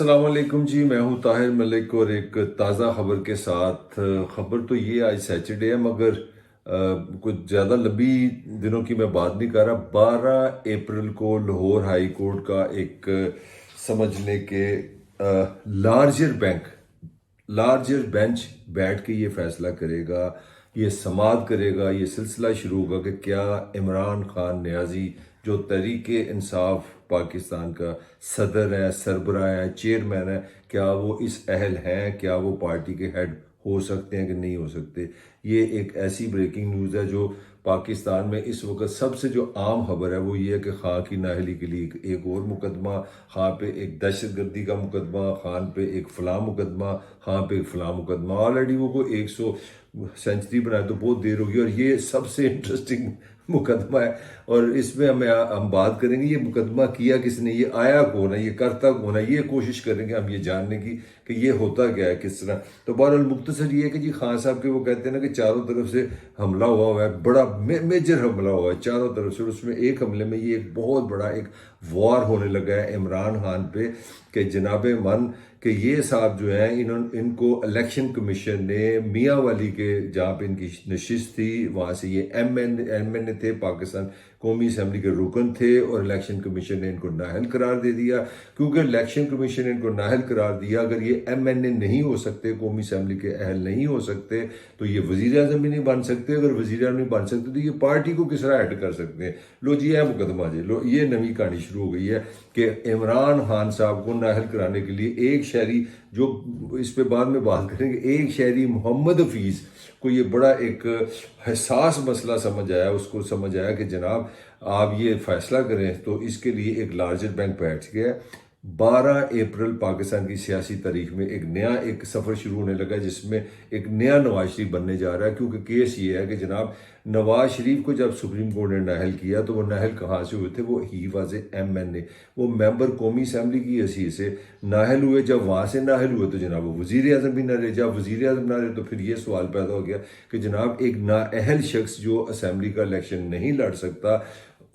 السلام علیکم جی، میں ہوں طاہر ملک اور ایک تازہ خبر کے ساتھ. خبر تو یہ آج سیچرڈے ہے مگر کچھ زیادہ لمبی دنوں کی میں بات نہیں کر رہا. 12 اپریل کو لاہور ہائی کورٹ کا ایک سمجھ لیں کہ لارجر بینچ بیٹھ کے یہ فیصلہ کرے گا، یہ سماعت کرے گا، یہ سلسلہ شروع ہوگا کہ کیا عمران خان نیازی جو تحریک انصاف پاکستان کا صدر ہے، سربراہ ہے، چیئرمین ہے، کیا وہ اس اہل ہیں، کیا وہ پارٹی کے ہیڈ ہو سکتے ہیں کہ نہیں ہو سکتے. یہ ایک ایسی بریکنگ نیوز ہے جو پاکستان میں اس وقت سب سے جو عام خبر ہے وہ یہ ہے کہ خان کی نااہلی کے لیے ایک اور مقدمہ، خان پہ ایک دہشت گردی کا مقدمہ، خان پہ ایک فلاں مقدمہ، خان پہ ایک فلاں مقدمہ. آلریڈی وہ کوئی 100 سینچری بنائے تو بہت دیر ہوگی، اور یہ سب سے انٹرسٹنگ مقدمہ ہے. اور اس میں ہم بات کریں گے یہ مقدمہ کیا کس نے، یہ آیا کون ہے، یہ کرتا کون ہے، یہ کوشش کریں گے ہم یہ جاننے کی کہ یہ ہوتا کیا ہے کس طرح. تو بہرحال مختصر یہ ہے کہ جی خان صاحب کے وہ کہتے ہیں نا کہ چاروں طرف سے حملہ ہوا ہے، بڑا میجر حملہ ہوا ہے چاروں طرف سے. اور اس میں ایک حملے میں یہ ایک بہت بڑا ایک وار ہونے لگا ہے عمران خان پہ کہ جناب من کہ یہ صاحب جو ہیں ان کو الیکشن کمیشن نے میاں والی کے جہاں پہ ان کی نشست تھی وہاں سے یہ ایم این اے تھے، پاکستان قومی اسمبلی کے رکن تھے، اور الیکشن کمیشن نے ان کو نااہل قرار دے دیا. کیونکہ الیکشن کمیشن نے ان کو نااہل قرار دیا، اگر یہ ایم این اے نہیں ہو سکتے، قومی اسمبلی کے اہل نہیں ہو سکتے تو یہ وزیر اعظم بھی نہیں بن سکتے. اگر وزیر اعظم نہیں بن سکتے تو یہ پارٹی کو کس طرح ہیڈ کر سکتے ہیں. لو جی ہے مقدمہ جی، لو یہ نئی کہانی شروع ہو گئی ہے کہ عمران خان صاحب کو نااہل کرانے کے لیے ایک شہری، جو اس پہ بعد میں بات کریں گے، ایک شہری محمد حفیظ کو یہ بڑا ایک حساس مسئلہ سمجھ آیا. اس کو سمجھ آیا کہ جناب آپ یہ فیصلہ کریں، تو اس کے لیے ایک لارجر بینک بیٹھ گیا. 12 اپریل پاکستان کی سیاسی تاریخ میں ایک سفر شروع ہونے لگا جس میں ایک نیا نواز شریف بننے جا رہا ہے. کیونکہ کیس یہ ہے کہ جناب نواز شریف کو جب سپریم کورٹ نے نااہل کیا تو وہ نااہل کہاں سے ہوئے تھے، وہ ہی was a M N A, وہ ممبر قومی اسمبلی کی حیثیت سے نااہل ہوئے. جب وہاں سے نااہل ہوئے تو جناب وہ وزیر اعظم بھی نہ رہے. جب وزیر اعظم نہ رہے تو پھر یہ سوال پیدا ہو گیا کہ جناب ایک نااہل شخص جو اسمبلی کا الیکشن نہیں لڑ سکتا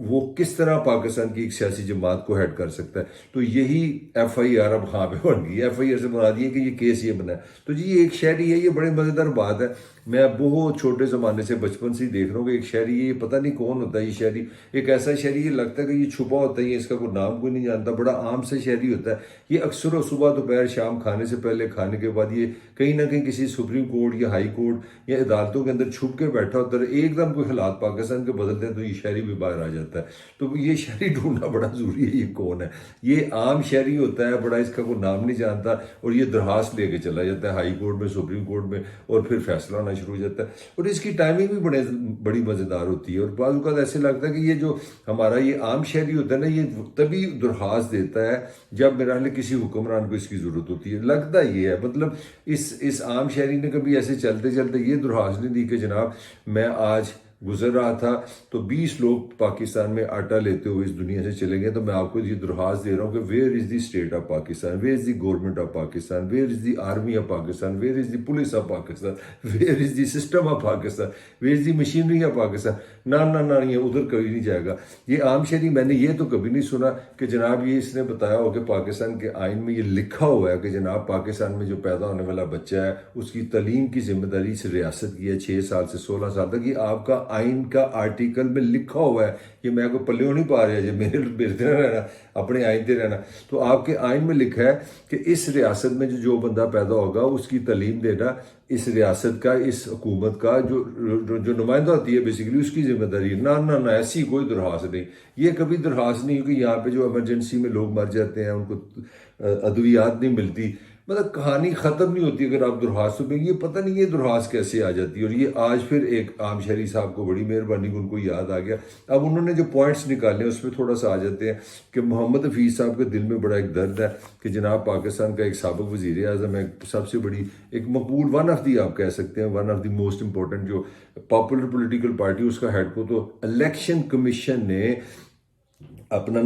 وہ کس طرح پاکستان کی ایک سیاسی جماعت کو ہیڈ کر سکتا ہے. تو یہی ایف آئی آر اب خان پہ بن گئی. ایف آئی آر سے مراد یہ کہ یہ کیس یہ بنا ہے. تو جی یہ ایک شہری ہے، یہ بڑے مزیدار بات ہے. میں بہت چھوٹے زمانے سے بچپن سے ہی دیکھ رہا ہوں کہ ایک شہری ہے، یہ پتہ نہیں کون ہوتا ہے یہ شہری. ایک ایسا شہری یہ لگتا ہے کہ یہ چھپا ہوتا ہے، اس کا کوئی نام کوئی نہیں جانتا، بڑا عام سے شہری ہوتا ہے. یہ اکثر و صبح دوپہر شام کھانے سے پہلے کھانے کے بعد یہ کہیں نہ کہیں کسی سپریم کورٹ یا ہائی کورٹ یا عدالتوں کے اندر چھپ کے بیٹھا ہوتا ہے. ایک دم کوئی حالات پاکستان کے بدلتے ہیں تو یہ شہری بھی باہر آ جاتا ہے. تو یہ شہری ڈھونڈنا بڑا ضروری ہے. یہ کون ہے؟ یہ عام شہری ہوتا ہے، بڑا اس کا کوئی نام نہیں جانتا، اور یہ درخواست لے کے چلا جاتا ہے ہائی کورٹ میں، سپریم کورٹ میں، اور پھر فیصلہ ہونا شروع ہو جاتا ہے. اور اس کی ٹائمنگ بھی بڑی مزیدار ہوتی ہے. اور بعض اوقات ایسے لگتا ہے کہ یہ جو ہمارا یہ عام شہری ہوتا ہے نا، یہ تبھی درخواست دیتا ہے جب میرا حال کسی حکمران کو اس کی ضرورت ہوتی ہے. لگتا یہ ہے، مطلب اس عام شہری نے کبھی ایسے چلتے چلتے یہ درخواست نہیں دی کہ جناب میں آج گزر رہا تھا تو 20 لوگ پاکستان میں آٹا لیتے ہوئے اس دنیا سے چلے گئے، تو میں آپ کو یہ درخواست دے رہا ہوں کہ where is the state of Pakistan, where is the government of Pakistan, where is the army of Pakistan, where is the police of Pakistan, where is the system of Pakistan, where is the machinery of Pakistan. نہ یہ ادھر کبھی نہیں جائے گا. یہ عام شہری میں نے یہ تو کبھی نہیں سنا کہ جناب یہ اس نے بتایا ہو کہ پاکستان کے آئین میں یہ لکھا ہوا ہے کہ جناب پاکستان میں جو پیدا ہونے والا بچہ ہے اس کی تعلیم کی ذمہ داری سے ریاست کی ہے 6 سال سے 16 سال تک. یہ آپ کا آئین کا آرٹیکل میں لکھا ہوا ہے. یہ میں کو پلیوں نہیں پا رہا، میرے نہ رہنا، اپنے آئین تے رہنا. تو آپ کے آئین میں لکھا ہے کہ اس ریاست میں جو بندہ پیدا ہوگا اس کی تعلیم دینا اس ریاست کا، اس حکومت کا جو نمائندہ ہوتی ہے بیسیکلی اس کی ذمہ داری. نہ ایسی کوئی درخواست نہیں. یہ کبھی درخواست نہیں ہوگی. یہاں پہ جو ایمرجنسی میں لوگ مر جاتے ہیں ان کو ادویات نہیں ملتی، مطلب کہانی ختم نہیں ہوتی اگر آپ درخواستوں میں. یہ پتہ نہیں یہ درخواست کیسے آ جاتی ہے. اور یہ آج پھر ایک عام شہری صاحب کو بڑی مہربانی ان کو یاد آ گیا. اب انہوں نے جو پوائنٹس نکالے ہیں اس میں تھوڑا سا آ جاتے ہیں کہ محمد حفیظ صاحب کے دل میں بڑا ایک درد ہے کہ جناب پاکستان کا ایک سابق وزیر اعظم ہے، سب سے بڑی ایک مقبول، ون آف دی آپ کہہ سکتے ہیں، one of the most important جو پاپولر پولیٹیکل پارٹی اس کا ہیڈ کو. تو الیکشن کمیشن نے اپنا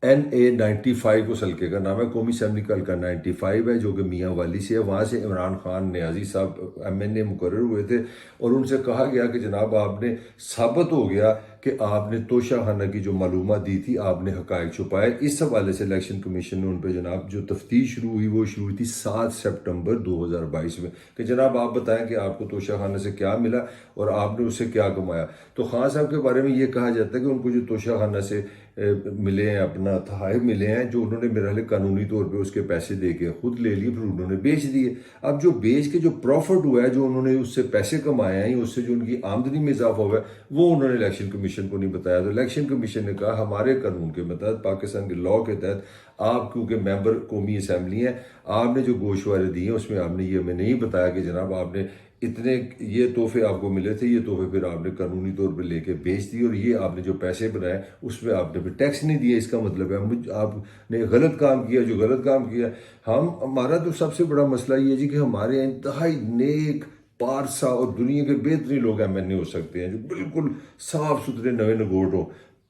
NA95 اس حلقے کا نام ہے، قومی اسمبلی کا حلقہ 95 ہے جو کہ میاں والی سے ہے. وہاں سے عمران خان نیازی صاحب ایم این اے مقرر ہوئے تھے، اور ان سے کہا گیا کہ جناب آپ نے ثابت ہو گیا کہ آپ نے توشہ خانہ کی جو معلومات دی تھی آپ نے حقائق چھپائے. اس حوالے سے الیکشن کمیشن نے ان پہ جناب جو تفتیش شروع ہوئی وہ شروع ہوئی تھی 7 سپٹمبر 2022 میں کہ جناب آپ بتائیں کہ آپ کو توشہ خانہ سے کیا ملا اور آپ نے اس سے کیا کمایا. تو خان صاحب کے بارے میں یہ کہا جاتا ہے کہ ان کو جو توشہ خانہ سے ملے ہیں اپنا تحائف ملے ہیں جو انہوں نے میرا خیال قانونی طور پہ اس کے پیسے دے کے خود لے لیے پھر انہوں نے بیچ دیے. اب جو بیچ کے جو پروفٹ ہوا ہے جو انہوں نے اس سے پیسے کمائے ہیں اس سے جو ان کی آمدنی میں اضافہ ہوا ہے وہ انہوں نے الیکشن کمیشن کو نہیں بتایا. تو الیکشن کمیشن نے کہا ہمارے قانون کے تحت پاکستان کے لاء کے تحت آپ کیونکہ ممبر قومی اسمبلی ہیں آپ نے جو گوشوارے دی ہیں اس میں آپ نے یہ ہمیں نہیں بتایا کہ جناب آپ نے اتنے یہ تحفے آپ کو ملے تھے یہ تحفے پھر آپ نے قانونی طور پہ لے کے بیچ دیے اور یہ آپ نے جو پیسے بنائے اس میں آپ نے پھر ٹیکس نہیں دیا. اس کا مطلب ہے آپ نے غلط کام کیا. جو غلط کام کیا ہمارا تو سب سے بڑا مسئلہ یہ جی کہ ہمارے انتہائی نیک پارسا اور دنیا کے بہترین لوگ ایم این اے ہو سکتے ہیں جو بالکل صاف ستھرے نوے نگوٹ ہو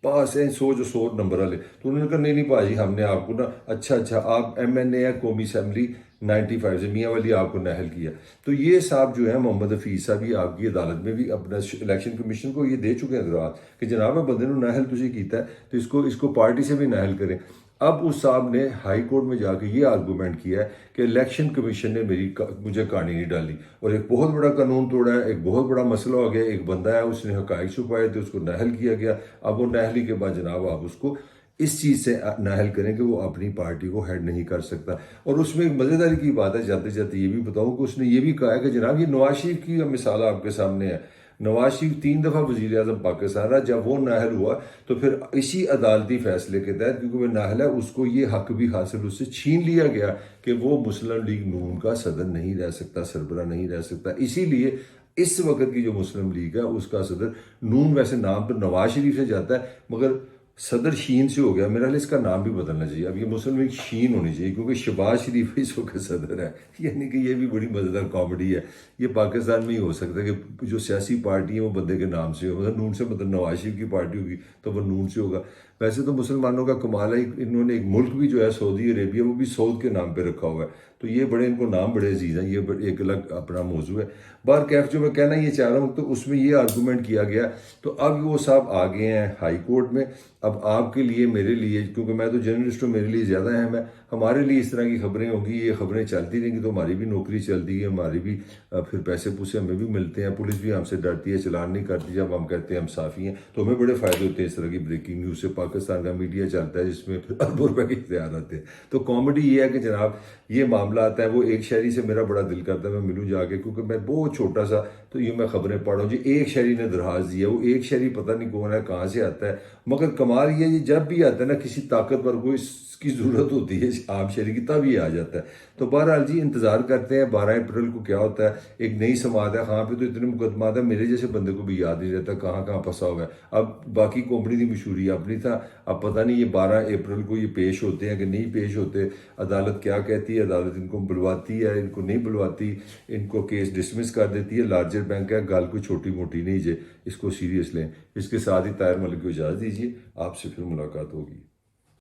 پاس ہیں 100 نمبر والے. تو انہوں نے کہا نہیں بھاجی ہم نے آپ کو نا اچھا آپ ایم این اے ہے قومی اسمبلی 95 سے میاں والی آپ کو نااہل کیا. تو یہ صاحب جو ہے محمد حفیظ صاحب یہ آپ کی عدالت میں بھی اپنا الیکشن کمیشن کو یہ دے چکے ہیں اعتراض کہ جناب بندے نے نااہل تجھے کیتا ہے تو اس کو پارٹی سے بھی نااہل کریں. اب اس صاحب نے ہائی کورٹ میں جا کے یہ آرگومنٹ کیا ہے کہ الیکشن کمیشن نے مجھے کہانی نہیں ڈالی اور ایک بہت بڑا قانون توڑا ہے. ایک بہت بڑا مسئلہ ہو گیا. ایک بندہ ہے اس نے حقائق چھپائے تھے اس کو نااہل کیا گیا. اب وہ نااہلی کے بعد جناب آپ اس کو اس چیز سے نااہل کریں کہ وہ اپنی پارٹی کو ہیڈ نہیں کر سکتا. اور اس میں ایک مزیداری کی بات ہے جاتے جاتے یہ بھی بتاؤں کہ اس نے یہ بھی کہا ہے کہ جناب یہ نواز شریف کی مثال آپ کے سامنے ہے. نواز شریف 3 دفعہ وزیر اعظم پاکستان رہا. جب وہ نااہل ہوا تو پھر اسی عدالتی فیصلے کے تحت کیونکہ وہ نااہل ہے اس کو یہ حق بھی حاصل اس سے چھین لیا گیا کہ وہ مسلم لیگ نون کا صدر نہیں رہ سکتا سربراہ نہیں رہ سکتا. اسی لیے اس وقت کی جو مسلم لیگ ہے اس کا صدر نون ویسے نام تو نواز شریف سے جاتا ہے مگر صدر شین سے ہو گیا. میرا خیال اس کا نام بھی بدلنا چاہیے. اب یہ مسلم لیگ شین ہونی چاہیے کیونکہ شہباز شریف اس وقت صدر ہے. یعنی کہ یہ بھی بڑی مزیدار کامیڈی ہے. یہ پاکستان میں ہی ہو سکتا ہے کہ جو سیاسی پارٹی ہے وہ بندے کے نام سے ہو. مطلب نون سے مطلب نواز شریف کی پارٹی ہوگی تو وہ نون سے ہوگا. ویسے تو مسلمانوں کا کمال ہے انہوں نے ایک ملک بھی جو ہے سعودی عربیہ وہ بھی سعود کے نام پہ رکھا ہوا ہے. تو یہ بڑے ان کو نام بڑے عزیز ہیں. یہ ایک الگ اپنا موضوع ہے. بار کیف جو میں کہنا یہ چاہ رہا ہوں تو اس میں یہ آرگومنٹ کیا گیا. تو اب وہ صاحب آ گئے ہیں ہائی کورٹ میں. اب آپ کے لیے میرے لیے کیونکہ میں تو جرنلسٹ ہوں میرے لیے زیادہ اہم ہے. ہمارے لیے اس طرح کی خبریں ہوں گی یہ خبریں چلتی رہیں گی تو ہماری بھی نوکری چلتی ہے ہماری بھی پھر پیسے پوسے ہمیں بھی ملتے ہیں. پولیس بھی ہم سے ڈرتی ہے چلان نہیں کرتی جب ہم کہتے ہیں ہم صافی ہیں. تو ہمیں بڑے فائدے ہوتے ہیں اس طرح کی بریکنگ نیوز سے. پاکستان کا میڈیا چلتا ہے جس میں پھر اربوں روپے کے اختیار آتے ہیں. تو کامیڈی یہ ہے کہ جناب یہ معاملہ آتا ہے. وہ ایک شہری سے میرا بڑا دل کرتا ہے میں ملوں جا کے کیونکہ میں بہت چھوٹا سا تو یہ میں خبریں پڑھ رہا ہوں جی. ایک شہری نے درخواست دیا. وہ ایک شہری پتہ نہیں کون ہے کہاں سے آتا ہے مگر کمال یہ ہے جی جب بھی آتا ہے نا کسی طاقتور کو اس کی ضرورت ہوتی ہے عام شہری کی تب یہ آ جاتا ہے. تو بہرحال جی انتظار کرتے ہیں 12 اپریل کو کیا ہوتا ہے. ایک نئی سماعت ہے خواہاں پہ تو اتنے مقدمات ہیں میرے جیسے بندے کو بھی یاد نہیں رہتا کہاں کہاں پھنسا ہوا ہے. اب باقی کمپنی کی مشہوری اپنی تھا. اب پتہ نہیں یہ 12 اپریل کو یہ پیش ہوتے ہیں کہ نہیں پیش ہوتے. عدالت کیا کہتی ہے. عدالت ان کو بلواتی ہے ان کو نہیں بلواتی. ان کو کیس ڈسمس کر دیتی ہے. لارجر بینک ہے گال کوئی چھوٹی موٹی نہیں جے اس کو سیریس لیں. اس کے ساتھ ہی طاہر ملک کو اجازت دیجیے. آپ سے پھر ملاقات ہوگی.